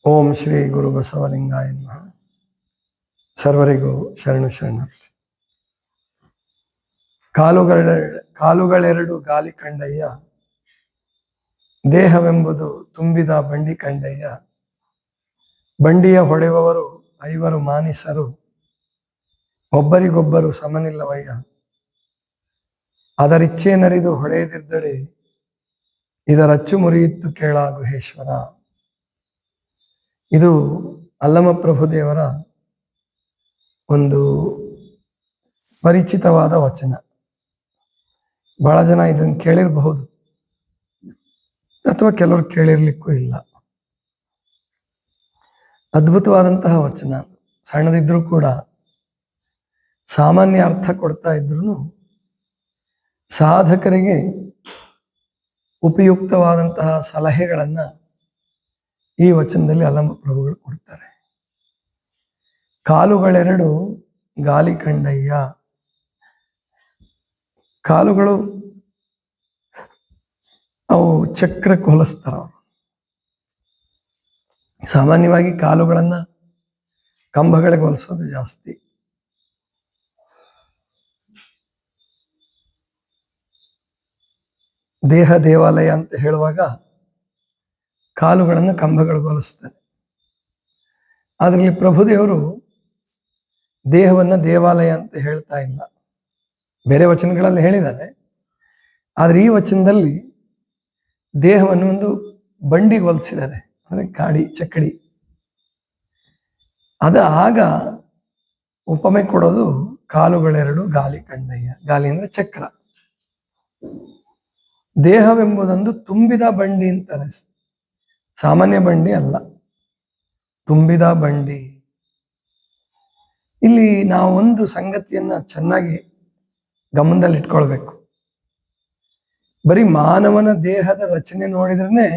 ಓಂ ಶ್ರೀ ಗುರು ಬಸವಲಿಂಗಾಯ ನಮಃ. ಸರ್ವರಿಗೂ ಶರಣು ಶರಣಾರ್ಥಿ. ಕಾಲುಗಳೆರಡು ಗಾಲಿ ಕಂಡಯ್ಯ, ದೇಹವೆಂಬುದು ತುಂಬಿದ ಬಂಡಿ ಕಂಡಯ್ಯ. ಬಂಡಿಯ ಹೊಡೆಯುವವರು ಐವರು ಮಾನಿಸರು, ಒಬ್ಬರಿಗೊಬ್ಬರು ಸಮನಿಲ್ಲವಯ್ಯ. ಅದರಿಚ್ಛೆನರಿದು ಹೊಡೆಯದಿದ್ದಡೆ, ಇದರಚ್ಚು ಮುರಿಯಿತ್ತು ಕೇಳ ಗುಹೇಶ್ವರ. ಇದು ಅಲ್ಲಮಪ್ರಭು ದೇವರ ಒಂದು ಪರಿಚಿತವಾದ ವಚನ. ಬಹಳ ಜನ ಇದನ್ನು ಕೇಳಿರಬಹುದು ಅಥವಾ ಕೆಲವರು ಕೇಳಿರ್ಲಿಕ್ಕೂ ಇಲ್ಲ. ಅದ್ಭುತವಾದಂತಹ ವಚನ. ಸಣ್ಣದಿದ್ರೂ ಕೂಡ ಸಾಮಾನ್ಯ ಅರ್ಥ ಕೊಡ್ತಾ ಇದ್ರು ಸಾಧಕರಿಗೆ ಉಪಯುಕ್ತವಾದಂತಹ ಸಲಹೆಗಳನ್ನ ಈ ವಚನದಲ್ಲಿ ಅಲ್ಲಮಪ್ರಭುಗಳು ಕೊಡ್ತಾರೆ. ಕಾಲುಗಳೆರಡು ಗಾಲಿ ಕಂಡಯ್ಯ. ಕಾಲುಗಳು ಅವು ಚಕ್ರಕ್ಕೆ ಹೋಲಿಸ್ತಾರ. ಸಾಮಾನ್ಯವಾಗಿ ಕಾಲುಗಳನ್ನ ಕಂಬಗಳಿಗೆ ಹೋಲಿಸೋದು ಜಾಸ್ತಿ. ದೇಹ ದೇವಾಲಯ ಅಂತ ಹೇಳುವಾಗ ಕಾಲುಗಳನ್ನು ಕಂಬಗಳಿಗೆ ಹೋಲಿಸ್ತಾರೆ. ಅದರಲ್ಲಿ ಪ್ರಭುದೇವರು ದೇಹವನ್ನ ದೇವಾಲಯ ಅಂತ ಹೇಳ್ತಾ ಇಲ್ಲ. ಬೇರೆ ವಚನಗಳಲ್ಲಿ ಹೇಳಿದ್ದಾರೆ, ಆದ್ರೆ ಈ ವಚನದಲ್ಲಿ ದೇಹವನ್ನು ಒಂದು ಬಂಡಿಗೆ ಹೋಲಿಸಿದ್ದಾರೆ. ಅಂದ್ರೆ ಗಾಡಿ ಚಕ್ಕಡಿ. ಆಗ ಉಪಮೆ ಕೊಡೋದು ಕಾಲುಗಳೆರಡು ಗಾಲಿ ಕಂಡಯ್ಯ. ಗಾಲಿ ಅಂದ್ರೆ ಚಕ್ರ. ದೇಹವೆಂಬುದೊಂದು ತುಂಬಿದ ಬಂಡಿ ಅಂತಾರೆ. ಸಾಮಾನ್ಯ ಬಂಡಿ ಅಲ್ಲ, ತುಂಬಿದ ಬಂಡಿ. ಇಲ್ಲಿ ನಾವು ಒಂದು ಸಂಗತಿಯನ್ನ ಚೆನ್ನಾಗಿ ಗಮನದಲ್ಲಿ ಇಟ್ಕೊಳ್ಬೇಕು. ಬರೀ ಮಾನವನ ದೇಹದ ರಚನೆ ನೋಡಿದ್ರೆ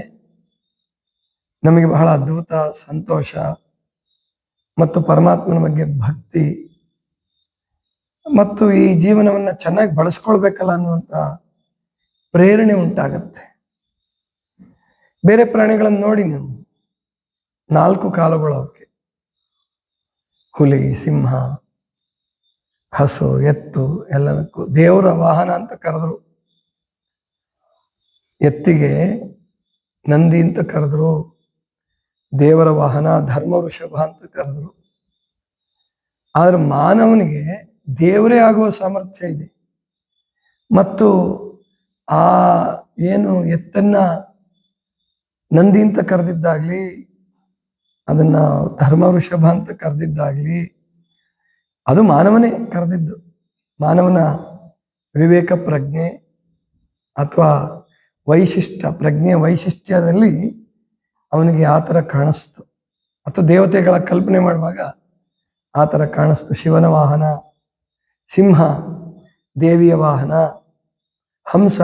ನಮಗೆ ಬಹಳ ಅದ್ಭುತ ಸಂತೋಷ ಮತ್ತು ಪರಮಾತ್ಮನ ಬಗ್ಗೆ ಭಕ್ತಿ ಮತ್ತು ಈ ಜೀವನವನ್ನ ಚೆನ್ನಾಗಿ ಬಳಸ್ಕೊಳ್ಬೇಕಲ್ಲ ಅನ್ನುವಂತ ಪ್ರೇರಣೆ ಉಂಟಾಗತ್ತೆ. ಬೇರೆ ಪ್ರಾಣಿಗಳನ್ನು ನೋಡಿ ನೀವು, 4 ಕಾಲುಗಳು ಅವಕ್ಕೆ. ಹುಲಿ, ಸಿಂಹ, ಹಸು, ಎತ್ತು ಎಲ್ಲದಕ್ಕೂ ದೇವರ ವಾಹನ ಅಂತ ಕರೆದ್ರು. ಎತ್ತಿಗೆ ನಂದಿ ಅಂತ ಕರೆದ್ರು, ದೇವರ ವಾಹನ ಧರ್ಮ ವೃಷಭ ಅಂತ ಕರೆದ್ರು. ಆದ್ರೆ ಮಾನವನಿಗೆ ದೇವರೇ ಆಗುವ ಸಾಮರ್ಥ್ಯ ಇದೆ. ಮತ್ತು ಆ ಏನು ಎತ್ತನ್ನ ನಂದಿ ಅಂತ ಕರೆದಿದ್ದಾಗ್ಲಿ, ಅದನ್ನ ಧರ್ಮ ವೃಷಭ ಅಂತ ಕರೆದಿದ್ದಾಗ್ಲಿ, ಅದು ಮಾನವನೇ ಕರೆದಿದ್ದು. ಮಾನವನ ವಿವೇಕ ಪ್ರಜ್ಞೆ ಅಥವಾ ಪ್ರಜ್ಞೆಯ ವೈಶಿಷ್ಟ್ಯದಲ್ಲಿ ಅವನಿಗೆ ಆ ಥರ ಕಾಣಿಸ್ತು. ಅಥವಾ ದೇವತೆಗಳ ಕಲ್ಪನೆ ಮಾಡುವಾಗ ಆ ಥರ ಕಾಣಿಸ್ತು. ಶಿವನ ವಾಹನ ಸಿಂಹ, ದೇವಿಯ ವಾಹನ ಹಂಸ,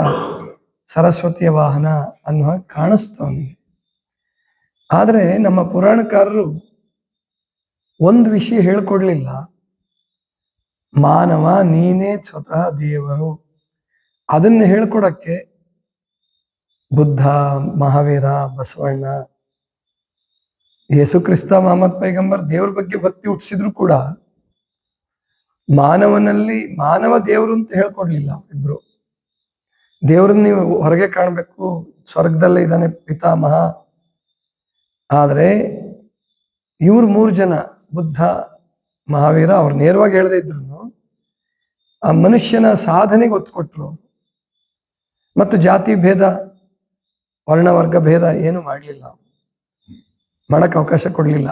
ಸರಸ್ವತಿಯ ವಾಹನ ಅನ್ನುವ ಕಾಣಿಸ್ತು ಅವನಿಗೆ. ಆದರೆ ನಮ್ಮ ಪುರಾಣಕಾರರು ಒಂದು ವಿಷಯ ಹೇಳ್ಕೊಡ್ಲಿಲ್ಲ. ಮಾನವ ನೀನೇ ಸ್ವತಃ ದೇವರು. ಅದನ್ನ ಹೇಳ್ಕೊಡಕ್ಕೆ ಬುದ್ಧ, ಮಹಾವೀರ, ಬಸವಣ್ಣ, ಯೇಸು ಕ್ರಿಸ್ತ, ಮಹಮ್ಮದ್ ಪೈಗಂಬರ್ ದೇವ್ರ ಬಗ್ಗೆ ಭಕ್ತಿ ಹುಟ್ಟಿಸಿದ್ರು ಕೂಡ ಮಾನವನಲ್ಲಿ ಮಾನವ ದೇವರು ಅಂತ ಹೇಳ್ಕೊಡ್ಲಿಲ್ಲ. ಇಬ್ರು ದೇವ್ರನ್ನ ನೀವು ಹೊರಗೆ ಕಾಣಬೇಕು, ಸ್ವರ್ಗದಲ್ಲೇ ಇದ್ದಾನೆ ಪಿತಾಮಹ. ಆದ್ರೆ ಇವ್ರು 3 ಜನ, ಬುದ್ಧ, ಮಹಾವೀರ, ಅವ್ರು ನೇರವಾಗಿ ಹೇಳದೇ ಇದ್ರು ಆ ಮನುಷ್ಯನ ಸಾಧನೆಗೆ ಒತ್ತು ಕೊಟ್ರು. ಮತ್ತು ಜಾತಿ ಭೇದ, ವರ್ಣವರ್ಗ ಭೇದ ಏನು ಮಾಡಲಿಲ್ಲ, ಮಾಡಕ್ಕೆ ಅವಕಾಶ ಕೊಡಲಿಲ್ಲ.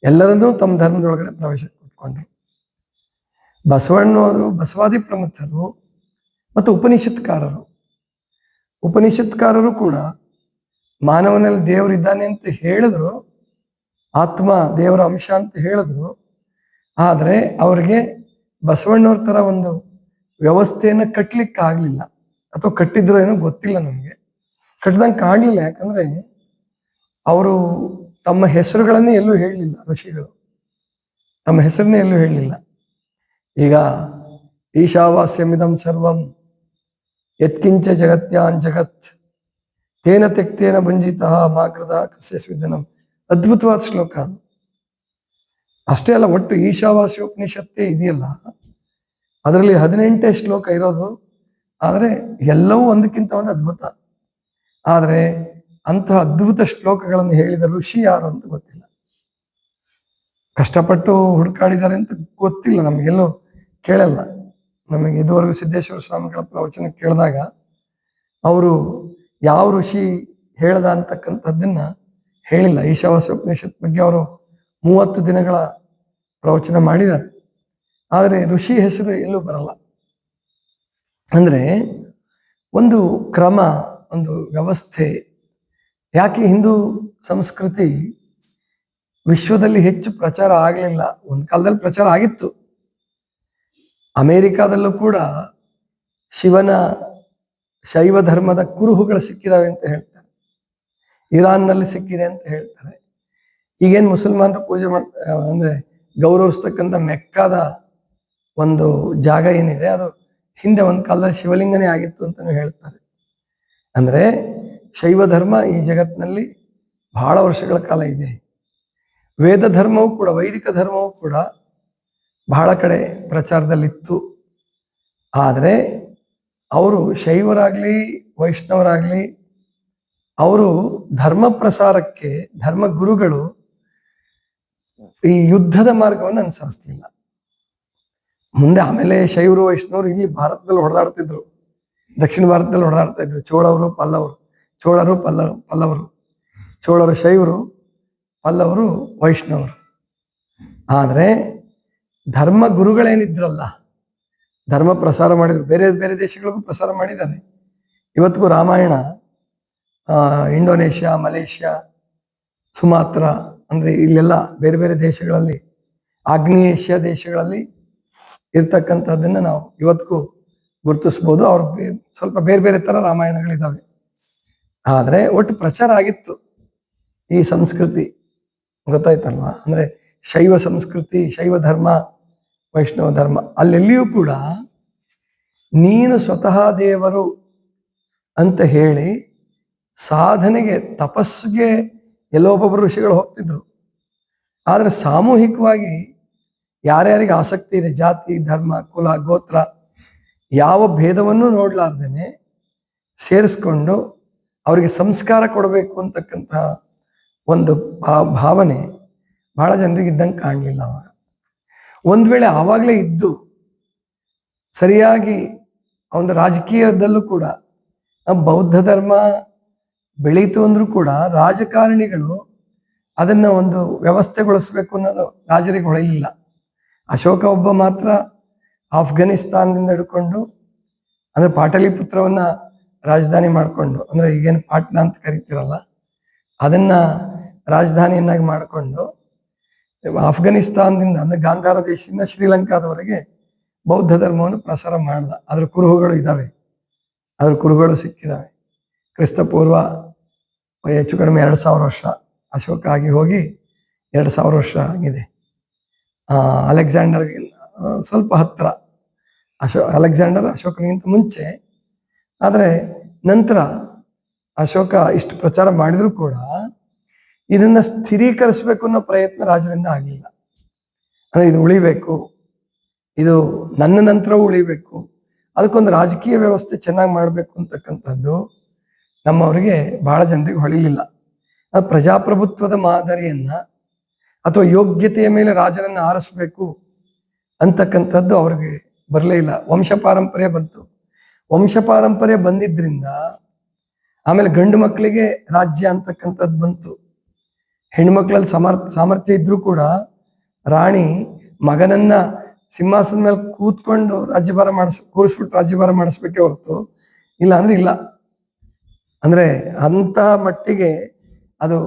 ಎಲ್ಲರನ್ನೂ ತಮ್ಮ ಧರ್ಮದೊಳಗಡೆ ಪ್ರವೇಶ ಕೊಟ್ಕೊಂಡ್ರು. ಬಸವಣ್ಣವರು ಬಸವಾದಿ ಪ್ರಮುಖರು ಮತ್ತು ಉಪನಿಷತ್ಕಾರರು ಕೂಡ ಮಾನವನಲ್ಲಿ ದೇವರಿದ್ದಾನೆ ಅಂತ ಹೇಳಿದ್ರು, ಆತ್ಮ ದೇವರ ಅಂಶ ಅಂತ ಹೇಳಿದ್ರು. ಆದರೆ ಅವ್ರಿಗೆ ಬಸವಣ್ಣವ್ರ ತರ ಒಂದು ವ್ಯವಸ್ಥೆಯನ್ನು ಕಟ್ಟಲಿಕ್ಕೆ ಆಗ್ಲಿಲ್ಲ, ಅಥವಾ ಕಟ್ಟಿದ್ರು ಏನೋ ಗೊತ್ತಿಲ್ಲ. ನಮಗೆ ಕಟ್ಟದಂಗೆ ಕಾಣಲಿಲ್ಲ. ಯಾಕಂದ್ರೆ ಅವರು ತಮ್ಮ ಹೆಸರುಗಳನ್ನೇ ಎಲ್ಲೂ ಹೇಳಲಿಲ್ಲ. ಋಷಿಗಳು ತಮ್ಮ ಹೆಸರನ್ನೇ ಎಲ್ಲೂ ಹೇಳಲಿಲ್ಲ. ಈಗ ಈಶಾವಾಸ್ಯಮಿದಂ ಸರ್ವಂ ಯತ್ಕಿಂಚ ಜಗತ್ಯಾನ್ ಜಗತ್ ತೇನ ತೆಕ್ತೇನ ಭುಂಜಿತಃ ಮಾಕೃತ ಕಸ್ಯ ಸ್ವಿಧನಂ ಅದ್ಭುತವಾದ ಶ್ಲೋಕ ಅದು. ಅಷ್ಟೇ ಅಲ್ಲ, ಒಟ್ಟು ಈಶಾವಾಸ್ಯೋಪನಿಷತ್ತೇ ಇದೆಯಲ್ಲ, ಅದರಲ್ಲಿ 18 ಶ್ಲೋಕ ಇರೋದು. ಆದರೆ ಎಲ್ಲವೂ ಒಂದಕ್ಕಿಂತ ಒಂದು ಅದ್ಭುತ. ಆದರೆ ಅಂತಹ ಅದ್ಭುತ ಶ್ಲೋಕಗಳನ್ನು ಹೇಳಿದ ಋಷಿ ಯಾರು ಅಂತ ಗೊತ್ತಿಲ್ಲ. ಕಷ್ಟಪಟ್ಟು ಹುಡುಕಾಡಿದ್ದಾರೆ ಅಂತ ಗೊತ್ತಿಲ್ಲ, ನಮಗೆಲ್ಲೂ ಕೇಳಲ್ಲ. ನಮಗೆ ಇದುವರೆಗೂ ಸಿದ್ದೇಶ್ವರ ಸ್ವಾಮಿಗಳ ಪ್ರವಚನ ಕೇಳಿದಾಗ ಅವರು ಯಾವ ಋಷಿ ಹೇಳ್ದ ಅಂತಕ್ಕಂಥದ್ದನ್ನ ಹೇಳಿಲ್ಲ. ಈಶಾವಾಸ್ಯೋಪನಿಷತ್ ಬಗ್ಗೆ ಅವರು 30 ದಿನಗಳ ಪ್ರವಚನ ಮಾಡಿದ್ದಾರೆ. ಆದರೆ ಋಷಿ ಹೆಸರು ಎಲ್ಲೂ ಬರಲ್ಲ. ಅಂದ್ರೆ ಒಂದು ಕ್ರಮ, ಒಂದು ವ್ಯವಸ್ಥೆ. ಯಾಕೆ ಹಿಂದೂ ಸಂಸ್ಕೃತಿ ವಿಶ್ವದಲ್ಲಿ ಹೆಚ್ಚು ಪ್ರಚಾರ ಆಗಲಿಲ್ಲ? ಒಂದು ಕಾಲದಲ್ಲಿ ಪ್ರಚಾರ ಆಗಿತ್ತು. ಅಮೇರಿಕಾದಲ್ಲೂ ಕೂಡ ಶಿವನ ಶೈವ ಧರ್ಮದ ಕುರುಹುಗಳು ಸಿಕ್ಕಿದಾವೆ ಅಂತ ಹೇಳ್ತಾರೆ. ಇರಾನ್ನಲ್ಲಿ ಸಿಕ್ಕಿದೆ ಅಂತ ಹೇಳ್ತಾರೆ. ಈಗೇನು ಮುಸಲ್ಮಾನರು ಪೂಜೆ ಅಂದ್ರೆ ಗೌರವಿಸ್ತಕ್ಕಂಥ ಮೆಕ್ಕಾದ ಒಂದು ಜಾಗ ಏನಿದೆ, ಅದು ಹಿಂದೆ ಒಂದು ಕಾಲದಲ್ಲಿ ಶಿವಲಿಂಗನೇ ಆಗಿತ್ತು ಅಂತಲೂ ಹೇಳ್ತಾರೆ. ಅಂದ್ರೆ ಶೈವ ಧರ್ಮ ಈ ಜಗತ್ತಿನಲ್ಲಿ ಬಹಳ ವರ್ಷಗಳ ಕಾಲ ಇದೆ. ವೇದ ಧರ್ಮವೂ ಕೂಡ, ವೈದಿಕ ಧರ್ಮವೂ ಕೂಡ ಬಹಳ ಕಡೆ ಪ್ರಚಾರದಲ್ಲಿತ್ತು. ಆದರೆ ಅವರು ಶೈವರಾಗ್ಲಿ ವೈಷ್ಣವರಾಗ್ಲಿ ಅವರು ಧರ್ಮ ಪ್ರಸಾರಕ್ಕೆ, ಧರ್ಮ ಗುರುಗಳು ಈ ಯುದ್ಧದ ಮಾರ್ಗವನ್ನು ಅನುಸರಿಸ್ತಿಲ್ಲ. ಮುಂದೆ ಆಮೇಲೆ ಶೈವರು ವೈಷ್ಣವರು ಇಲ್ಲಿ ಭಾರತದಲ್ಲಿ ಹೊಡೆದಾಡ್ತಿದ್ರು, ದಕ್ಷಿಣ ಭಾರತದಲ್ಲಿ ಹೊಡೆದಾಡ್ತಾ ಇದ್ರು. ಚೋಳವರು ಪಲ್ಲವರು, ಚೋಳರು ಶೈವರು, ಪಲ್ಲವರು ವೈಷ್ಣವರು. ಆದರೆ ಧರ್ಮ ಗುರುಗಳೇನಿದ್ರಲ್ಲ, ಧರ್ಮ ಪ್ರಸಾರ ಮಾಡಿದ್ರು. ಬೇರೆ ಬೇರೆ ದೇಶಗಳಿಗೂ ಪ್ರಸಾರ ಮಾಡಿದ್ದಾರೆ. ಇವತ್ತಿಗೂ ರಾಮಾಯಣ ಇಂಡೋನೇಷ್ಯಾ, ಮಲೇಷ್ಯಾ, ಸುಮಾತ್ರ, ಅಂದ್ರೆ ಇಲ್ಲೆಲ್ಲ ಬೇರೆ ಬೇರೆ ದೇಶಗಳಲ್ಲಿ, ಆಗ್ನೇಯ ಏಷ್ಯಾ ದೇಶಗಳಲ್ಲಿ ಇರ್ತಕ್ಕಂಥದ್ದನ್ನ ನಾವು ಇವತ್ತಿಗೂ ಗುರುತಿಸ್ಬೋದು. ಅವ್ರು ಸ್ವಲ್ಪ ಬೇರೆ ಬೇರೆ ತರ ರಾಮಾಯಣಗಳಿದ್ದಾವೆ. ಆದರೆ ಒಟ್ಟು ಪ್ರಚಾರ ಆಗಿತ್ತು ಈ ಸಂಸ್ಕೃತಿ, ಗೊತ್ತಾಯ್ತಲ್ವಾ? ಅಂದ್ರೆ ಶೈವ ಸಂಸ್ಕೃತಿ, ಶೈವ ಧರ್ಮ, ವೈಷ್ಣವ ಧರ್ಮ, ಅಲ್ಲೆಲ್ಲಿಯೂ ಕೂಡ ನೀನು ಸ್ವತಃ ದೇವರು ಅಂತ ಹೇಳಿ ಸಾಧನೆಗೆ, ತಪಸ್ಸಿಗೆ ಎಲ್ಲೊಬ್ಬೊಬ್ಬರು ಋಷಿಗಳು ಹೋಗ್ತಿದ್ರು. ಆದರೆ ಸಾಮೂಹಿಕವಾಗಿ ಯಾರ್ಯಾರಿಗೆ ಆಸಕ್ತಿ ಇದೆ, ಜಾತಿ, ಧರ್ಮ, ಕುಲ, ಗೋತ್ರ, ಯಾವ ಭೇದವನ್ನು ನೋಡ್ಲಾರ್ದೇನೆ ಸೇರಿಸ್ಕೊಂಡು ಅವರಿಗೆ ಸಂಸ್ಕಾರ ಕೊಡಬೇಕು ಅಂತಕ್ಕಂಥ ಒಂದು ಭಾವನೆ ಬಹಳ ಜನರಿಗೆ ಇದ್ದಂಗೆ ಕಾಣಲಿಲ್ಲ ಅವಾಗ. ಒಂದ್ ವೇಳೆ ಆವಾಗಲೇ ಇದ್ದು ಸರಿಯಾಗಿ ಒಂದು ರಾಜಕೀಯದಲ್ಲೂ ಕೂಡ ಬೌದ್ಧ ಧರ್ಮ ಬೆಳೀತು ಅಂದ್ರೂ ಕೂಡ ರಾಜಕಾರಣಿಗಳು ಅದನ್ನ ಒಂದು ವ್ಯವಸ್ಥೆಗೊಳಿಸ್ಬೇಕು ಅನ್ನೋದು ರಾಜರಿಗೆ ಹೊಳೆಯಲಿಲ್ಲ. ಅಶೋಕ ಒಬ್ಬ ಮಾತ್ರ ಆಫ್ಘನಿಸ್ತಾನದಿಂದ ಹಿಡ್ಕೊಂಡು, ಅಂದ್ರೆ ಪಾಟಲಿಪುತ್ರವನ್ನ ರಾಜಧಾನಿ ಮಾಡಿಕೊಂಡು, ಅಂದ್ರೆ ಈಗೇನು ಪಾಟ್ನಾ ಅಂತ ಕರಿತೀರಲ್ಲ, ಅದನ್ನ ರಾಜಧಾನಿಯನ್ನಾಗಿ ಮಾಡಿಕೊಂಡು ಆಫ್ಘನಿಸ್ತಾನದಿಂದ, ಅಂದ್ರೆ ಗಾಂಧಾರ ದೇಶದಿಂದ ಶ್ರೀಲಂಕಾದವರೆಗೆ ಬೌದ್ಧ ಧರ್ಮವನ್ನು ಪ್ರಸಾರ ಮಾಡ್ದ. ಅದ್ರ ಕುರುಹುಗಳು ಇದ್ದಾವೆ, ಅದ್ರ ಕುರುಹುಗಳು ಸಿಕ್ಕಿದಾವೆ. ಕ್ರಿಸ್ತಪೂರ್ವ ಹೆಚ್ಚು ಕಡಿಮೆ 2000 ವರ್ಷ ಅಶೋಕ ಆಗಿ ಹೋಗಿ 2000 ವರ್ಷ ಆಗಿದೆ. ಅಲೆಕ್ಸಾಂಡರ್ಗೆ ಸ್ವಲ್ಪ ಹತ್ರ, ಅಲೆಕ್ಸಾಂಡರ್ ಅಶೋಕನಿಗಿಂತ ಮುಂಚೆ. ಆದರೆ ನಂತರ ಅಶೋಕ ಇಷ್ಟು ಪ್ರಚಾರ ಮಾಡಿದ್ರು ಕೂಡ ಇದನ್ನ ಸ್ಥಿರೀಕರಿಸಬೇಕು ಅನ್ನೋ ಪ್ರಯತ್ನ ರಾಜರಿಂದ ಆಗಲಿಲ್ಲ. ಅಂದ್ರೆ ಇದು ಉಳಿಬೇಕು, ಇದು ನನ್ನ ನಂತರ ಉಳಿಬೇಕು, ಅದಕ್ಕೊಂದು ರಾಜಕೀಯ ವ್ಯವಸ್ಥೆ ಚೆನ್ನಾಗಿ ಮಾಡಬೇಕು ಅಂತಕ್ಕಂಥದ್ದು ನಮ್ಮವರಿಗೆ ಬಹಳ ಜನರಿಗೆ ಹೊಳಿಲಿಲ್ಲ. ಪ್ರಜಾಪ್ರಭುತ್ವದ ಮಾದರಿಯನ್ನ ಅಥವಾ ಯೋಗ್ಯತೆಯ ಮೇಲೆ ರಾಜರನ್ನ ಆರಿಸ್ಬೇಕು ಅಂತಕ್ಕಂಥದ್ದು ಅವ್ರಿಗೆ ಬರಲೇ ಇಲ್ಲ. ವಂಶ ಪಾರಂಪರ್ಯ ಬಂತು. ವಂಶ ಪಾರಂಪರ್ಯ ಬಂದಿದ್ರಿಂದ ಆಮೇಲೆ ಗಂಡು ಮಕ್ಕಳಿಗೆ ರಾಜ್ಯ ಅಂತಕ್ಕಂಥದ್ದು ಬಂತು. ಹೆಣ್ಮಕ್ಳಲ್ಲಿ ಸಾಮರ್ಥ್ಯ ಇದ್ರೂ ಕೂಡ ರಾಣಿ ಮಗನನ್ನ ಸಿಂಹಾಸನ ಮೇಲೆ ಕೂತ್ಕೊಂಡು ರಾಜ್ಯಭಾರ ಕೂರಿಸ್ಬಿಟ್ಟು ರಾಜ್ಯಭಾರ ಮಾಡಿಸ್ಬೇಕೇ ಹೊರತು ಇಲ್ಲ ಅಂದ್ರೆ ಇಲ್ಲ. ಅಂದ್ರೆ ಅಂತಹ ಮಟ್ಟಿಗೆ ಅದು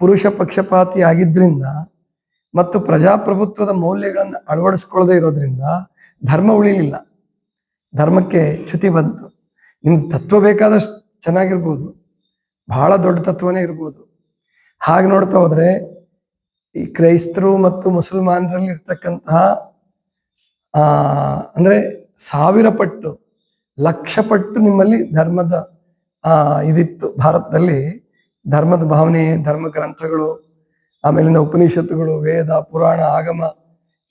ಪುರುಷ ಪಕ್ಷಪಾತಿ ಆಗಿದ್ರಿಂದ ಮತ್ತು ಪ್ರಜಾಪ್ರಭುತ್ವದ ಮೌಲ್ಯಗಳನ್ನು ಅಳವಡಿಸ್ಕೊಳ್ಳದೆ ಇರೋದ್ರಿಂದ ಧರ್ಮ ಉಳಿಲಿಲ್ಲ, ಧರ್ಮಕ್ಕೆ ಚ್ಯುತಿ ಬಂತು. ನಿಮ್ಗೆ ತತ್ವ ಬೇಕಾದಷ್ಟು ಚೆನ್ನಾಗಿರ್ಬೋದು, ಬಹಳ ದೊಡ್ಡ ತತ್ವನೇ ಇರ್ಬೋದು. ಹಾಗೆ ನೋಡ್ತಾ ಹೋದ್ರೆ ಈ ಕ್ರೈಸ್ತರು ಮತ್ತು ಮುಸಲ್ಮಾನರಲ್ಲಿ ಇರ್ತಕ್ಕಂತಹ ಅಂದ್ರೆ 1000 ಪಟ್ಟು 1,00,000 ಪಟ್ಟು ನಿಮ್ಮಲ್ಲಿ ಧರ್ಮದ ಇದಿತ್ತು. ಭಾರತದಲ್ಲಿ ಧರ್ಮದ ಭಾವನೆ, ಧರ್ಮ ಗ್ರಂಥಗಳು, ಆಮೇಲಿಂದ ಉಪನಿಷತ್ತುಗಳು, ವೇದ, ಪುರಾಣ, ಆಗಮ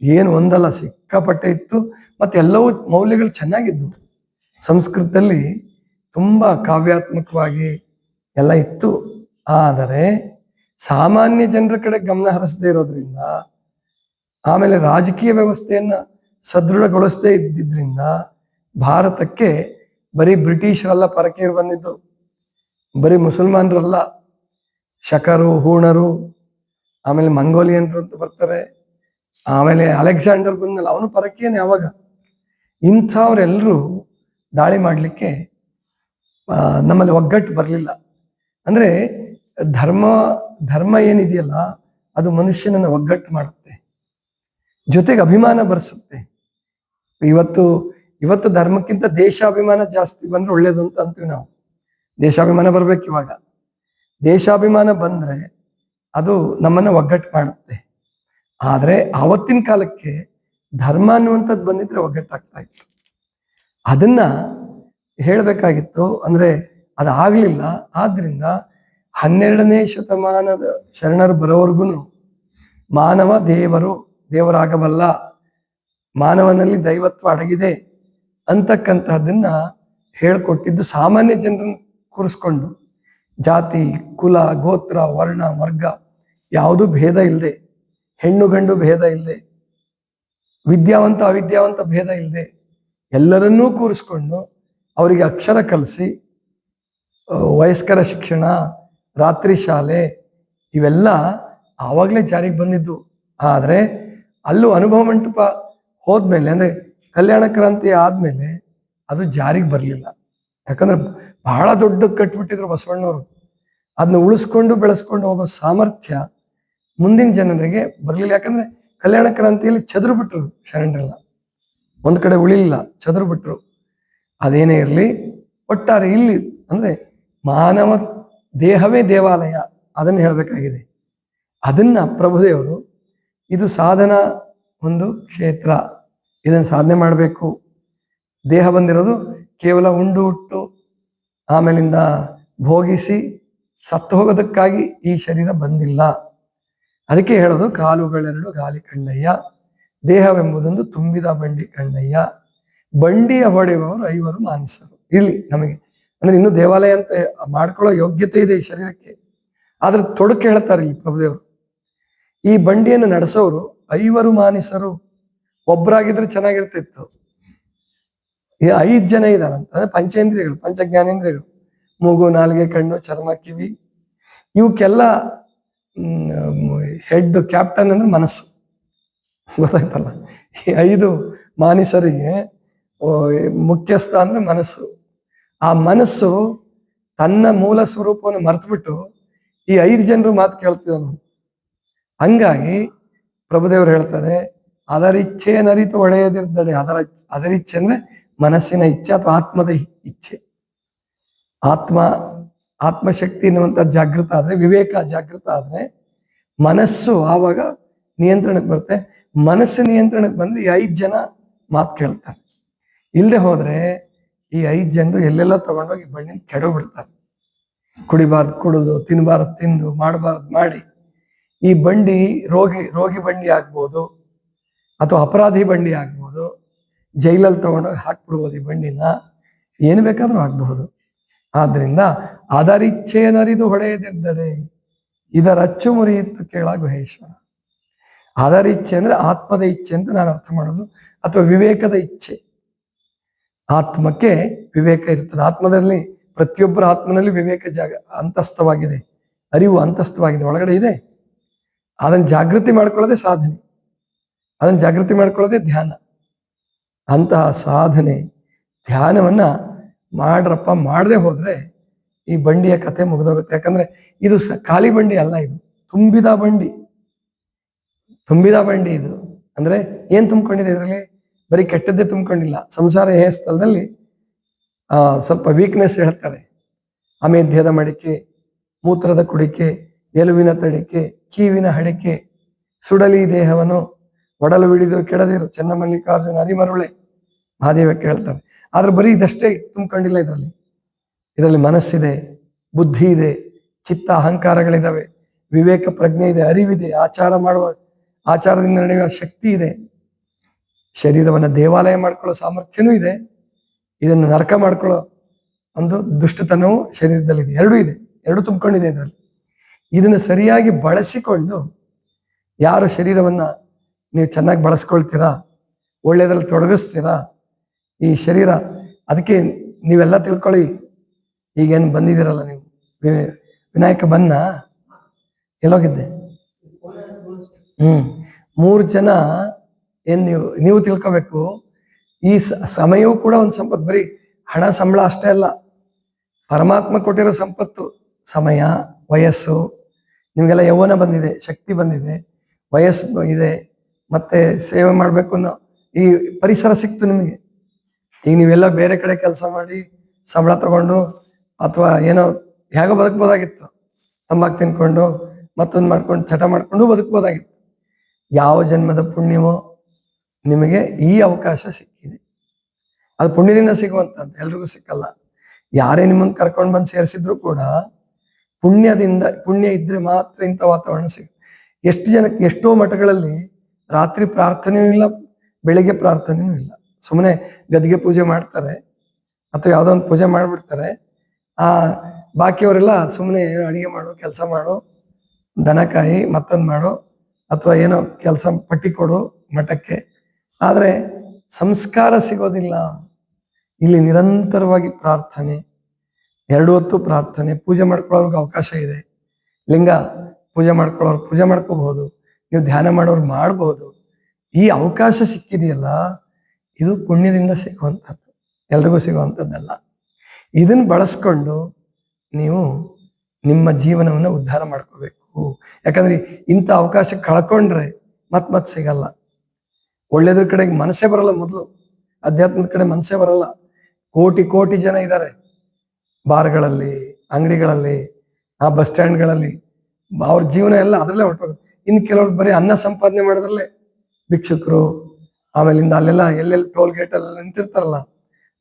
ಏನು ಒಂದಲ್ಲ ಸಿಕ್ಕಾಪಟ್ಟೆ ಇತ್ತು. ಮತ್ತೆ ಎಲ್ಲವೂ ಮೌಲ್ಯಗಳು ಚೆನ್ನಾಗಿದ್ವು. ಸಂಸ್ಕೃತದಲ್ಲಿ ತುಂಬ ಕಾವ್ಯಾತ್ಮಕವಾಗಿ ಎಲ್ಲ ಇತ್ತು. ಆದರೆ ಸಾಮಾನ್ಯ ಜನರ ಕಡೆ ಗಮನ ಹರಿಸದೇ ಇರೋದ್ರಿಂದ, ಆಮೇಲೆ ರಾಜಕೀಯ ವ್ಯವಸ್ಥೆಯನ್ನ ಸದೃಢಗೊಳಿಸದೇ ಇದ್ದಿದ್ರಿಂದ ಭಾರತಕ್ಕೆ ಬರೀ ಬ್ರಿಟಿಷರೆಲ್ಲ ಪರಕೀಯರು ಬಂದಿದ್ದು, ಬರೀ ಮುಸಲ್ಮಾನರಲ್ಲ, ಶಕರು, ಹೂಣರು, ಆಮೇಲೆ ಮಂಗೋಲಿಯನ್ರು ಅಂತ ಬರ್ತಾರೆ. ಆಮೇಲೆ ಅಲೆಕ್ಸಾಂಡರ್ ಬಂದಲ್ಲ, ಅವನು ಪರಕೀಯನೇ. ಯಾವಾಗ ಇಂಥವ್ರೆಲ್ಲರೂ ದಾಳಿ ಮಾಡಲಿಕ್ಕೆ ನಮ್ಮಲ್ಲಿ ಒಗ್ಗಟ್ಟು ಬರಲಿಲ್ಲ. ಅಂದ್ರೆ ಧರ್ಮ ಏನಿದೆಯಲ್ಲ ಅದು ಮನುಷ್ಯನನ್ನು ಒಗ್ಗಟ್ಟು ಮಾಡುತ್ತೆ, ಜೊತೆಗೆ ಅಭಿಮಾನ ಬರೆಸುತ್ತೆ. ಇವತ್ತು ಧರ್ಮಕ್ಕಿಂತ ದೇಶಾಭಿಮಾನ ಜಾಸ್ತಿ ಬಂದ್ರೆ ಒಳ್ಳೇದು ಅಂತ ಅಂತೀವಿ ನಾವು. ದೇಶಾಭಿಮಾನ ಬರ್ಬೇಕು. ಇವಾಗ ದೇಶಾಭಿಮಾನ ಬಂದ್ರೆ ಅದು ನಮ್ಮನ್ನ ಒಗ್ಗಟ್ಟು ಮಾಡುತ್ತೆ. ಆದ್ರೆ ಆವತ್ತಿನ ಕಾಲಕ್ಕೆ ಧರ್ಮ ಅನ್ನುವಂಥದ್ದು ಬಂದಿದ್ರೆ ಒಗ್ಗಟ್ಟಾಗ್ತಾ ಇತ್ತು. ಅದನ್ನ ಹೇಳ್ಬೇಕಾಗಿತ್ತು. ಅಂದ್ರೆ ಅದಾಗ್ಲಿಲ್ಲ. ಆದ್ರಿಂದ 12ನೇ ಶತಮಾನದ ಶರಣರು ಬರೋವರೆಗೂ ಮಾನವ ದೇವರಾಗಬಲ್ಲ, ಮಾನವನಲ್ಲಿ ದೈವತ್ವ ಅಡಗಿದೆ ಅಂತಕ್ಕಂತಹದನ್ನ ಹೇಳ್ಕೊಟ್ಟಿದ್ದು ಸಾಮಾನ್ಯ ಜನರನ್ನು ಕೂರಿಸ್ಕೊಂಡು, ಜಾತಿ, ಕುಲ, ಗೋತ್ರ, ವರ್ಣ, ವರ್ಗ ಯಾವುದೂ ಭೇದ ಇಲ್ಲದೆ, ಹೆಣ್ಣು ಗಂಡು ಭೇದ ಇಲ್ಲದೆ, ವಿದ್ಯಾವಂತ ಅವಿದ್ಯಾವಂತ ಭೇದ ಇಲ್ಲದೆ ಎಲ್ಲರನ್ನೂ ಕೂರಿಸ್ಕೊಂಡು ಅವರಿಗೆ ಅಕ್ಷರ ಕಲಿಸಿ, ವಯಸ್ಕರ ಶಿಕ್ಷಣ, ರಾತ್ರಿ ಶಾಲೆ ಇವೆಲ್ಲ ಆವಾಗಲೇ ಜಾರಿಗೆ ಬಂದಿದ್ದು. ಆದರೆ ಅಲ್ಲೂ ಅನುಭವ ಮಂಟಪ ಹೋದ್ಮೇಲೆ, ಅಂದ್ರೆ ಕಲ್ಯಾಣ ಕ್ರಾಂತಿ ಆದ್ಮೇಲೆ ಅದು ಜಾರಿಗೆ ಬರಲಿಲ್ಲ. ಯಾಕಂದ್ರೆ ಬಹಳ ದೊಡ್ಡ ಕಟ್ಬಿಟ್ಟಿದ್ರು ಬಸವಣ್ಣವರು. ಅದನ್ನ ಉಳಿಸ್ಕೊಂಡು ಬೆಳೆಸ್ಕೊಂಡು ಹೋಗೋ ಸಾಮರ್ಥ್ಯ ಮುಂದಿನ ಜನರಿಗೆ ಬರಲಿಲ್ಲ. ಯಾಕಂದ್ರೆ ಕಲ್ಯಾಣ ಕ್ರಾಂತಿಯಲ್ಲಿ ಚದುರು ಬಿಟ್ರು ಶರಣರೆಲ್ಲ, ಒಂದ್ ಕಡೆ ಉಳಿಲಿಲ್ಲ, ಚದುರು ಬಿಟ್ರು. ಅದೇನೇ ಇರಲಿ, ಒಟ್ಟಾರೆ ಇಲ್ಲಿ ಅಂದ್ರೆ ಮಾನವ ದೇಹವೇ ದೇವಾಲಯ, ಅದನ್ನು ಹೇಳಬೇಕಾಗಿದೆ. ಅದನ್ನ ಪ್ರಭುದೇವರು ಇದು ಸಾಧನ ಒಂದು ಕ್ಷೇತ್ರ, ಇದನ್ನು ಸಾಧನೆ ಮಾಡಬೇಕು. ದೇಹ ಬಂದಿರೋದು ಕೇವಲ ಉಂಡು ಹುಟ್ಟು ಆಮೇಲಿಂದ ಭೋಗಿಸಿ ಸತ್ತು ಹೋಗೋದಕ್ಕಾಗಿ ಈ ಶರೀರ ಬಂದಿಲ್ಲ. ಅದಕ್ಕೆ ಹೇಳೋದು ಕಾಲುಗಳೆರಡು ಗಾಲಿ ಕಂಡಯ್ಯ, ದೇಹವೆಂಬುದೊಂದು ತುಂಬಿದ ಬಂಡಿ ಕಂಡಯ್ಯ, ಬಂಡಿಯ ಹೊಡೆಯುವವರು 5 ಮಾನಿಸರು. ಇಲ್ಲಿ ನಮಗೆ ಅಂದ್ರೆ ಇನ್ನು ದೇವಾಲಯ ಅಂತ ಮಾಡ್ಕೊಳ್ಳೋ ಯೋಗ್ಯತೆ ಇದೆ ಈ ಶರೀರಕ್ಕೆ. ಆದ್ರೆ ತೊಡಕು ಹೇಳ್ತಾರೆ ಇಲ್ಲಿ ಪ್ರಭುದೇವರು, ಈ ಬಂಡಿಯನ್ನು ನಡೆಸೋರು 5 ಮಾನಿಸರು. ಒಬ್ಬರಾಗಿದ್ರೆ ಚೆನ್ನಾಗಿರ್ತಿತ್ತು. ಈ 5 ಜನ ಇದಾರಂತ. ಅಂದ್ರೆ ಪಂಚೇಂದ್ರಿಯಗಳು, ಪಂಚಜ್ಞಾನೇಂದ್ರಿಯಗಳು, ಮೂಗು, ನಾಲಿಗೆ, ಕಣ್ಣು, ಚರ್ಮ, ಕಿವಿ, ಇವಕ್ಕೆಲ್ಲ ಹೆಡ್ ಕ್ಯಾಪ್ಟನ್ ಅಂದ್ರೆ ಮನಸ್ಸು. ಗೊತ್ತಾಯ್ತಲ್ಲ, ಈ 5 ಮಾನಿಸರಿಗೆ ಮುಖ್ಯಸ್ಥ ಅಂದ್ರೆ ಮನಸ್ಸು. ಆ ಮನಸ್ಸು ತನ್ನ ಮೂಲ ಸ್ವರೂಪವನ್ನು ಮರೆತುಬಿಟ್ಟು ಈ 5 ಜನರು ಮಾತು ಕೇಳ್ತಿದನು. ಹಂಗಾಗಿ ಪ್ರಭುದೇವರು ಹೇಳ್ತಾರೆ, ಅದರಿಚ್ಛೆಯನ್ನರಿತು ಒಡೆಯದಿರ್ದಡೆ. ಅದರಿಚ್ಛೆ ಅಂದ್ರೆ ಮನಸ್ಸಿನ ಇಚ್ಛೆ ಅಥವಾ ಆತ್ಮದ ಇಚ್ಛೆ. ಆತ್ಮಶಕ್ತಿ ಎನ್ನುವಂಥ ಜಾಗೃತ ಆದ್ರೆ, ವಿವೇಕ ಜಾಗೃತ ಆದ್ರೆ ಮನಸ್ಸು ಆವಾಗ ನಿಯಂತ್ರಣಕ್ಕೆ ಬರುತ್ತೆ. ಮನಸ್ಸು ನಿಯಂತ್ರಣಕ್ಕೆ ಬಂದ್ರೆ ಈ 5 ಜನ ಮಾತು ಕೇಳ್ತಾರೆ. ಇಲ್ಲದೆ ಹೋದ್ರೆ ಈ 5 ಜನರು ಎಲ್ಲೆಲ್ಲ ತಗೊಂಡೋಗಿ ಬಂಡಿನ ಕೆಡವು ಬಿಡ್ತಾರೆ. ಕುಡಿಬಾರ್ದು ಕುಡಿದು, ತಿನ್ಬಾರ್ದು ತಿಂದು, ಮಾಡಬಾರ್ದು ಮಾಡಿ ಈ ಬಂಡಿ ರೋಗಿ ಬಂಡಿ ಆಗ್ಬೋದು, ಅಥವಾ ಅಪರಾಧಿ ಬಂಡಿ ಆಗ್ಬೋದು, ಜೈಲಲ್ಲಿ ತಗೊಂಡೋಗಿ ಹಾಕ್ಬಿಡ್ಬೋದು ಈ ಬಂಡಿನ, ಏನು ಬೇಕಾದ್ರೂ ಆಗ್ಬಹುದು. ಆದ್ರಿಂದ ಅದರಿಚ್ಛೆಯನ್ನರಿದು ಹೊಡೆಯದಿದ್ದಡೆ, ಇದರ ಅಚ್ಚು ಮುರಿಯಿತ್ತು ಕೇಳ ಗುಹೇಶ್ವರ. ಅದರಿಚ್ಛೆ ಅಂದ್ರೆ ಆತ್ಮದ ಇಚ್ಛೆ ಅಂತ ನಾನು ಅರ್ಥ ಮಾಡೋದು, ಅಥವಾ ವಿವೇಕದ ಇಚ್ಛೆ. ಆತ್ಮಕ್ಕೆ ವಿವೇಕ ಇರ್ತದೆ. ಆತ್ಮದಲ್ಲಿ ಪ್ರತಿಯೊಬ್ಬರ ಆತ್ಮನಲ್ಲಿ ವಿವೇಕ ಅಂತಸ್ಥವಾಗಿದೆ, ಅರಿವು ಅಂತಸ್ಥವಾಗಿದೆ, ಒಳಗಡೆ ಇದೆ. ಅದನ್ನು ಜಾಗೃತಿ ಮಾಡ್ಕೊಳ್ಳೋದೇ ಸಾಧನೆ, ಅದನ್ನು ಜಾಗೃತಿ ಮಾಡ್ಕೊಳ್ಳೋದೇ ಧ್ಯಾನ. ಅಂತಹ ಸಾಧನೆ ಧ್ಯಾನವನ್ನ ಮಾಡ್ರಪ್ಪ. ಮಾಡದೆ ಹೋದ್ರೆ ಈ ಬಂಡಿಯ ಕಥೆ ಮುಗಿದೋಗುತ್ತೆ. ಯಾಕಂದ್ರೆ ಇದು ಖಾಲಿ ಬಂಡಿ ಅಲ್ಲ, ಇದು ತುಂಬಿದ ಬಂಡಿ. ತುಂಬಿದ ಬಂಡಿ ಇದು ಅಂದ್ರೆ ಏನ್ ತುಂಬಿಕೊಂಡಿದೆ ಇದರಲ್ಲಿ? ಬರೀ ಕೆಟ್ಟದ್ದೇ ತುಂಬಿಕೊಂಡಿಲ್ಲ. ಸಂಸಾರ ಸ್ಥಳದಲ್ಲಿ ಸ್ವಲ್ಪ ವೀಕ್ನೆಸ್ ಹೇಳ್ತಾರೆ. ಅಮೇಧ್ಯದ ಮಡಿಕೆ, ಮೂತ್ರದ ಕುಡಿಕೆ, ಎಲುವಿನ ತಡಿಕೆ, ಕೀವಿನ ಹಡಿಕೆ, ಸುಡಲಿ ದೇಹವನ್ನು ಒಡಲು ಬಿಡಿದು ಕೆಡದಿರು ಚೆನ್ನಮಲ್ಲಿಕಾರ್ಜುನ ಹರಿಮರುಳೆ ಮಹಾದೇವಕ್ಕೆ ಹೇಳ್ತಾರೆ. ಆದ್ರೆ ಬರೀ ಇದಷ್ಟೇ ತುಂಬಿಕೊಂಡಿಲ್ಲ. ಇದರಲ್ಲಿ ಮನಸ್ಸಿದೆ, ಬುದ್ಧಿ ಇದೆ, ಚಿತ್ತ ಅಹಂಕಾರಗಳಿದಾವೆ, ವಿವೇಕ ಪ್ರಜ್ಞೆ ಇದೆ, ಅರಿವಿದೆ, ಆಚಾರದಿಂದ ನಡೆಯುವ ಶಕ್ತಿ ಇದೆ, ಶರೀರವನ್ನು ದೇವಾಲಯ ಮಾಡ್ಕೊಳ್ಳೋ ಸಾಮರ್ಥ್ಯನೂ ಇದೆ, ಇದನ್ನು ನರಕ ಮಾಡ್ಕೊಳ್ಳೋ ಒಂದು ದುಷ್ಟತನವೂ ಶರೀರದಲ್ಲಿದೆ. ಎರಡೂ ಇದೆ, ಎರಡೂ ತುಂಬಿಕೊಂಡಿದೆ ಇದರಲ್ಲಿ. ಇದನ್ನು ಸರಿಯಾಗಿ ಬಳಸಿಕೊಂಡು ಯಾರು ಶರೀರವನ್ನ ನೀವು ಚೆನ್ನಾಗಿ ಬಳಸ್ಕೊಳ್ತೀರಾ, ಒಳ್ಳೆಯದ್ರಲ್ಲಿ ತೊಡಗಿಸ್ತೀರಾ, ಈ ಶರೀರ ಅದಕ್ಕೆ ನೀವೆಲ್ಲ ತಿಳ್ಕೊಳ್ಳಿ. ಈಗೇನು ಬಂದಿದ್ದೀರಲ್ಲ ನೀವು, ವಿನಾಯಕ ಬನ್ನ ಎಲ್ಲೋಗಿದ್ದೆ? 3 ಜನ ಏನ್ ನೀವು ತಿಳ್ಕೊಬೇಕು. ಈ ಸಮಯವೂ ಕೂಡ ಒಂದು ಸಂಪತ್ತು, ಬರೀ ಹಣ ಸಂಬಳ ಅಷ್ಟೇ ಅಲ್ಲ. ಪರಮಾತ್ಮ ಕೊಟ್ಟಿರೋ ಸಂಪತ್ತು ಸಮಯ, ವಯಸ್ಸು. ನಿಮಗೆಲ್ಲ ಯೌವನ ಬಂದಿದೆ, ಶಕ್ತಿ ಬಂದಿದೆ, ವಯಸ್ಸು ಇದೆ, ಮತ್ತೆ ಸೇವೆ ಮಾಡಬೇಕು ಅನ್ನೋ ಈ ಪರಿಸರ ಸಿಕ್ತು ನಿಮಗೆ. ಈಗ ನೀವೆಲ್ಲ ಬೇರೆ ಕಡೆ ಕೆಲಸ ಮಾಡಿ ಸಂಬಳ ತಗೊಂಡು ಅಥವಾ ಏನೋ ಹೇಗೋ ಬದುಕ್ಬೋದಾಗಿತ್ತು. ತಂಬಾಕು ತಿನ್ಕೊಂಡು ಮತ್ತೊಂದು ಮಾಡ್ಕೊಂಡು ಚಟ ಮಾಡ್ಕೊಂಡು ಬದುಕ್ಬೋದಾಗಿತ್ತು. ಯಾವ ಜನ್ಮದ ಪುಣ್ಯವೋ ನಿಮಗೆ ಈ ಅವಕಾಶ ಸಿಕ್ಕಿದೆ. ಅದು ಪುಣ್ಯದಿಂದ ಸಿಗುವಂಥದ್ದು, ಎಲ್ರಿಗೂ ಸಿಕ್ಕಲ್ಲ. ಯಾರೇ ನಿಮ್ಮನ್ನು ಕರ್ಕೊಂಡು ಬಂದು ಸೇರಿಸಿದ್ರು ಕೂಡ ಪುಣ್ಯ ಇದ್ರೆ ಮಾತ್ರ ಇಂಥ ವಾತಾವರಣ ಸಿಗುತ್ತೆ. ಎಷ್ಟು ಜನಕ್ಕೆ, ಎಷ್ಟೋ ಮಠಗಳಲ್ಲಿ ರಾತ್ರಿ ಪ್ರಾರ್ಥನೆಯೂ ಇಲ್ಲ, ಬೆಳಿಗ್ಗೆ ಪ್ರಾರ್ಥನೆಯೂ ಇಲ್ಲ. ಸುಮ್ಮನೆ ಗದಿಗೆ ಪೂಜೆ ಮಾಡ್ತಾರೆ ಅಥವಾ ಯಾವುದೋ ಒಂದು ಪೂಜೆ ಮಾಡಿಬಿಡ್ತಾರೆ. ಬಾಕಿಯವರೆಲ್ಲ ಸುಮ್ಮನೆ ಅಡಿಗೆ ಮಾಡು, ಕೆಲಸ ಮಾಡು, ದನಕಾಯಿ, ಮತ್ತೊಂದು ಮಾಡು, ಅಥವಾ ಏನೋ ಕೆಲಸ ಪಟ್ಟಿ ಕೊಡು ಮಠಕ್ಕೆ. ಆದರೆ ಸಂಸ್ಕಾರ ಸಿಗೋದಿಲ್ಲ. ಇಲ್ಲಿ ನಿರಂತರವಾಗಿ ಪ್ರಾರ್ಥನೆ, 2 ಹೊತ್ತು ಪ್ರಾರ್ಥನೆ. ಪೂಜೆ ಮಾಡ್ಕೊಳ್ಳೋರ್ಗೆ ಅವಕಾಶ ಇದೆ, ಲಿಂಗ ಪೂಜೆ ಮಾಡ್ಕೊಳ್ಳೋರು ಪೂಜೆ ಮಾಡ್ಕೋಬಹುದು, ನೀವು ಧ್ಯಾನ ಮಾಡೋರು ಮಾಡಬಹುದು. ಈ ಅವಕಾಶ ಸಿಕ್ಕಿದೆಯಲ್ಲ, ಇದು ಪುಣ್ಯದಿಂದ ಸಿಗುವಂಥದ್ದು, ಎಲ್ರಿಗೂ ಸಿಗುವಂಥದ್ದಲ್ಲ. ಇದನ್ನು ಬಳಸ್ಕೊಂಡು ನೀವು ನಿಮ್ಮ ಜೀವನವನ್ನು ಉದ್ಧಾರ ಮಾಡ್ಕೋಬೇಕು. ಯಾಕಂದ್ರೆ ಇಂಥ ಅವಕಾಶ ಕಳ್ಕೊಂಡ್ರೆ ಮತ್ ಸಿಗಲ್ಲ. ಒಳ್ಳೇದ್ರ ಕಡೆಗೆ ಮನಸ್ಸೇ ಬರಲ್ಲ. ಮೊದಲು ಅಧ್ಯಾತ್ಮದ ಕಡೆ ಮನಸ್ಸೇ ಬರಲ್ಲ. ಕೋಟಿ ಜನ ಇದ್ದಾರೆ ಬಾರ್ಗಳಲ್ಲಿ, ಅಂಗಡಿಗಳಲ್ಲಿ, ಬಸ್ ಸ್ಟ್ಯಾಂಡ್ಗಳಲ್ಲಿ. ಅವ್ರ ಜೀವನ ಎಲ್ಲ ಅದರಲ್ಲೇ ಹೊರಟೋಗುತ್ತೆ. ಇನ್ನು ಕೆಲವ್ರು ಬರೀ ಅನ್ನ ಸಂಪಾದನೆ ಮಾಡೋದ್ರಲ್ಲೇ, ಭಿಕ್ಷುಕರು, ಆಮೇಲಿಂದ ಅಲ್ಲೆಲ್ಲ ಎಲ್ಲೆಲ್ಲಿ ಟೋಲ್ ಗೇಟ್ ಅಲ್ಲೆಲ್ಲ ನಿಂತಿರ್ತಾರಲ್ಲ,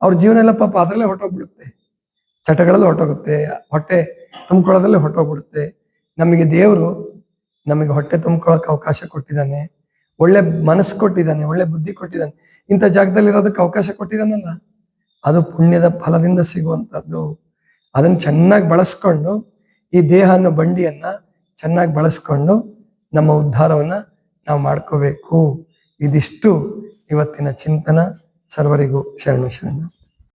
ಅವ್ರ ಜೀವನ ಎಲ್ಲ ಪಾಪ ಅದರಲ್ಲೇ ಹೊರಟೋಗ್ಬಿಡುತ್ತೆ. ಚಟಗಳಲ್ಲಿ ಹೊರಟೋಗುತ್ತೆ, ಹೊಟ್ಟೆ ತುಂಬ್ಕೊಳ್ಳೋದ್ರಲ್ಲೇ ಹೊರಟೋಗ್ಬಿಡುತ್ತೆ. ನಮಗೆ ದೇವರು ನಮಗೆ ಹೊಟ್ಟೆ ತುಂಬ್ಕೊಳ್ಳೋಕೆ ಅವಕಾಶ ಕೊಟ್ಟಿದ್ದಾನೆ, ಒಳ್ಳೆ ಮನಸ್ಸು ಕೊಟ್ಟಿದ್ದಾನೆ, ಒಳ್ಳೆ ಬುದ್ಧಿ ಕೊಟ್ಟಿದ್ದಾನೆ. ಇಂಥ ಜಾಗದಲ್ಲಿ ಇರೋದಕ್ಕೆ ಅವಕಾಶ ಕೊಟ್ಟಿದ್ದಾನಲ್ಲ, ಅದು ಪುಣ್ಯದ ಫಲದಿಂದ ಸಿಗುವಂಥದ್ದು. ಅದನ್ನು ಚೆನ್ನಾಗಿ ಬಳಸ್ಕೊಂಡು, ಈ ದೇಹ ಅನ್ನೋ ಬಂಡಿಯನ್ನ ಚೆನ್ನಾಗಿ ಬಳಸ್ಕೊಂಡು ನಮ್ಮ ಉದ್ಧಾರವನ್ನ ನಾವು ಮಾಡ್ಕೋಬೇಕು. ಇದಿಷ್ಟು ಇವತ್ತಿನ ಚಿಂತನ. ಸರ್ವರಿಗೂ ಶರಣು ಶರಣ.